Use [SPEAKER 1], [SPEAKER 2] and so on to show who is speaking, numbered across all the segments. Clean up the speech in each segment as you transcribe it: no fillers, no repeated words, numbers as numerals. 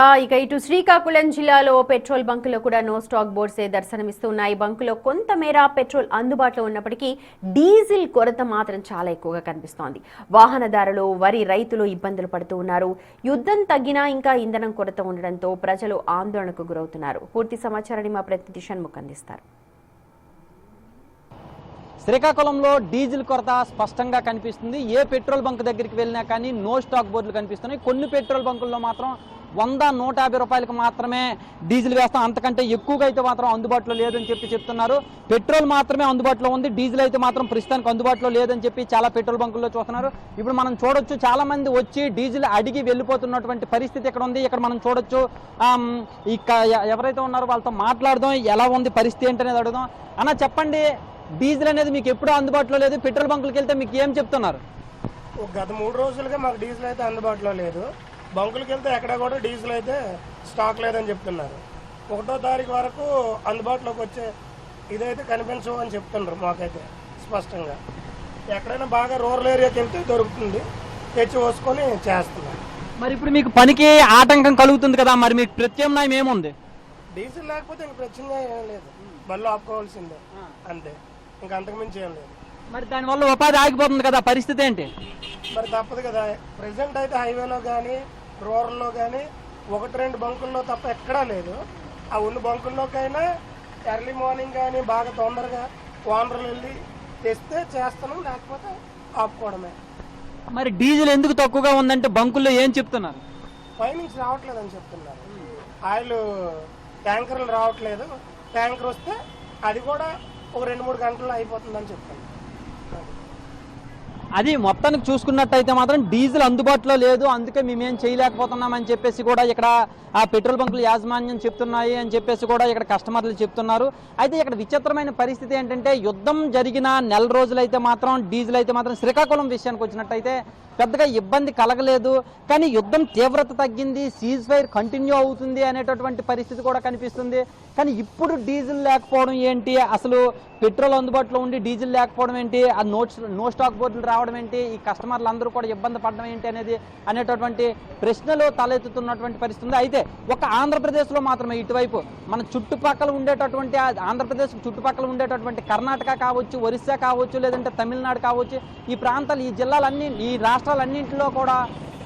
[SPEAKER 1] ఇక ఇటు శ్రీకాకుళం జిల్లాలో పెట్రోల్ బంకులో కూడా నో స్టాక్ బోర్డ్సే దర్శనమిస్తున్నాయి. బంకులో కొంతమేర పెట్రోల్ అందుబాటులో ఉన్నప్పటికీ డీజిల్ కొరత మాత్రం చాలా ఎక్కువగా కనిపిస్తోంది. వాహనదారులు, వరి రైతులు ఇబ్బందులు పడుతూ ఉన్నారు. యుద్ధం తగ్గినా ఇంకా ఇంధనం కొరత ఉండడంతో ప్రజలు ఆందోళనకు గురవుతున్నారు. పూర్తి సమాచారాన్ని మా ప్రతినిధి షణ్ముఖ్ అందిస్తారు.
[SPEAKER 2] శ్రీకాకుళంలో డీజిల్ కొరత స్పష్టంగా కనిపిస్తుంది. ఏ పెట్రోల్ బంక్ దగ్గరికి వెళ్ళినా కానీ నో స్టాక్ బోర్డులు కనిపిస్తున్నాయి. కొన్ని పెట్రోల్ బంకుల్లో మాత్రం 100-150 రూపాయలకు మాత్రమే డీజిల్ వేస్తాం, అంతకంటే ఎక్కువగా అయితే మాత్రం అందుబాటులో లేదని చెప్తున్నారు. పెట్రోల్ మాత్రమే అందుబాటులో ఉంది, డీజిల్ అయితే మాత్రం ప్రస్తుతానికి అందుబాటులో లేదని చెప్పి చాలా పెట్రోల్ బంకుల్లో చూస్తున్నారు. ఇప్పుడు మనం చూడొచ్చు, చాలా మంది వచ్చి డీజిల్ అడిగి వెళ్ళిపోతున్నటువంటి పరిస్థితి ఇక్కడ ఉంది. ఇక్కడ మనం చూడొచ్చు, ఎవరైతే ఉన్నారో వాళ్ళతో మాట్లాడదాం, ఎలా ఉంది పరిస్థితి ఏంటనేది అడుగుదాం. అన్న చెప్పండి, డీజిల్ అనేది మీకు ఎప్పుడూ అందుబాటులో లేదు, పెట్రోల్ బంకులకు వెళ్తే మీకు ఏం చెప్తున్నారు?
[SPEAKER 3] గత 3 రోజులుగా మాకు డీజిల్ అయితే అందుబాటులో లేదు. బంకులకు వెళ్తే ఎక్కడ కూడా డీజిల్ అయితే స్టాక్ లేదని చెప్తున్నారు. 1వ తారీఖు వరకు అందుబాటులోకి వచ్చే ఇదైతే కనిపించవు అని చెప్తున్నారు. మాకైతే స్పష్టంగా ఎక్కడైనా బాగా రూరల్ ఏరియాకి వెళ్తే దొరుకుతుంది, తెచ్చి పోసుకొని చేస్తున్నారు.
[SPEAKER 2] మరి ఇప్పుడు మీకు పనికి ఆటంకం కలుగుతుంది కదా, మరి మీకు ప్రత్యామ్నాయం ఏముంది?
[SPEAKER 3] డీజిల్ లేకపోతే ఇంక ప్రత్యామ్నాయం ఏం లేదు, బళ్ళు ఆపుకోవాల్సిందే అంతే, ఇంక అంతకుమించి ఏం లేదు.
[SPEAKER 2] మరి దానివల్ల ఉపాధి ఆగిపోతుంది కదా, పరిస్థితి ఏంటి?
[SPEAKER 3] మరి తప్పదు కదా. ప్రెసెంట్ అయితే హైవేలో కానీ రూరల్లో కానీ 1-2 బంకుల్లో తప్ప ఎక్కడా లేదు. ఆ ఉన్న బంకుల్లోకైనా ఎర్లీ మార్నింగ్ కానీ బాగా తొందరగా ఓనర్లు వెళ్ళి తెస్తే చేస్తున్నాం, లేకపోతే ఆపుకోవడమే.
[SPEAKER 2] మరి డీజిల్ ఎందుకు తక్కువగా ఉందంటే బంకుల్లో ఏం చెప్తున్నారు?
[SPEAKER 3] పైనుంచి రావట్లేదని చెప్తున్నారు. ఆయిల్ ట్యాంకర్లు రావట్లేదు, ట్యాంకర్ వస్తే అది కూడా ఒక 2-3 గంటల్లో అయిపోతుందని చెప్తున్నారు.
[SPEAKER 2] అది మొత్తానికి చూసుకున్నట్టయితే మాత్రం డీజిల్ అందుబాటులో లేదు, అందుకే మేమేం చేయలేకపోతున్నామని చెప్పేసి కూడా ఇక్కడ ఆ పెట్రోల్ బంకులు యాజమాన్యం చెప్తున్నాయి అని చెప్పేసి కూడా ఇక్కడ కస్టమర్లు చెప్తున్నారు. అయితే ఇక్కడ విచిత్రమైన పరిస్థితి ఏంటంటే, యుద్ధం జరిగిన నెల రోజులైతే మాత్రం డీజిల్ అయితే మాత్రం శ్రీకాకుళం విషయానికి వచ్చినట్టయితే పెద్దగా ఇబ్బంది కలగలేదు. కానీ యుద్ధం తీవ్రత తగ్గింది, సీజ్ ఫైర్ కంటిన్యూ అవుతుంది అనేటటువంటి పరిస్థితి కూడా కనిపిస్తుంది. కానీ ఇప్పుడు డీజిల్ లేకపోవడం ఏంటి, అసలు పెట్రోల్ అందుబాటులో ఉండి డీజిల్ లేకపోవడం ఏంటి, ఆ నో స్టాక్ బోర్డులు రావడం ఏంటి, ఈ కస్టమర్లు అందరూ కూడా ఇబ్బంది పడడం ఏంటి అనేటటువంటి ప్రశ్నలు తలెత్తుతున్నటువంటి పరిస్థితి ఉంది. అయితే ఒక ఆంధ్రప్రదేశ్లో మాత్రమే, ఇటువైపు మన చుట్టుపక్కల ఉండేటటువంటి ఆంధ్రప్రదేశ్ చుట్టుపక్కల ఉండేటటువంటి కర్ణాటక కావచ్చు, ఒరిస్సా కావచ్చు, లేదంటే తమిళనాడు కావచ్చు, ఈ ప్రాంతాలు, ఈ జిల్లాలన్నీ, ఈ రాష్ట్రాలన్నింటిలో కూడా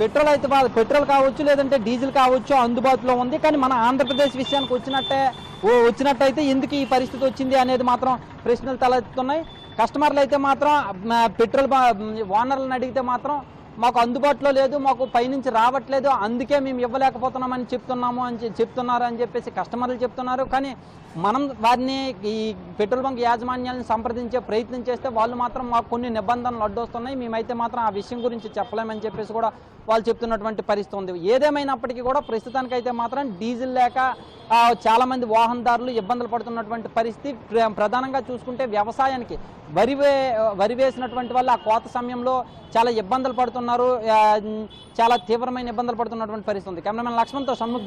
[SPEAKER 2] పెట్రోల్ కావచ్చు, లేదంటే డీజిల్ కావచ్చు అందుబాటులో ఉంది. కానీ మన ఆంధ్రప్రదేశ్ విషయానికి వచ్చినట్టయితే ఎందుకు ఈ పరిస్థితి వచ్చింది అనేది మాత్రం ప్రశ్నలు తలెత్తుతున్నాయి. కస్టమర్లు అయితే మాత్రం పెట్రోల్ ఓనర్లను అడిగితే మాత్రం మాకు అందుబాటులో లేదు, మాకు పైనుంచి రావట్లేదు, అందుకే మేము ఇవ్వలేకపోతున్నామని చెప్తున్నారు అని చెప్పేసి కస్టమర్లు చెప్తున్నారు. కానీ మనం వారిని, ఈ పెట్రోల్ బంక్ యాజమాన్యాలను సంప్రదించే ప్రయత్నం చేస్తే వాళ్ళు మాత్రం మాకు కొన్ని నిబంధనలు అడ్డొస్తున్నాయి, మేమైతే మాత్రం ఆ విషయం గురించి చెప్పలేమని చెప్పేసి కూడా వాళ్ళు చెప్తున్నటువంటి పరిస్థితి ఉంది. ఏదేమైనప్పటికీ కూడా ప్రస్తుతానికైతే మాత్రం డీజిల్ లేక చాలామంది వాహనదారులు ఇబ్బందులు పడుతున్నటువంటి పరిస్థితి. ప్రధానంగా చూసుకుంటే వ్యవసాయానికి వరి వేసినటువంటి వాళ్ళు ఆ కోత సమయంలో చాలా ఇబ్బందులు పడుతున్నారు, చాలా తీవ్రమైన ఇబ్బందులు పడుతున్నటువంటి పరిస్థితి ఉంది. కెమెరామెన్ లక్ష్మణ్తో షణ్ముఖ్.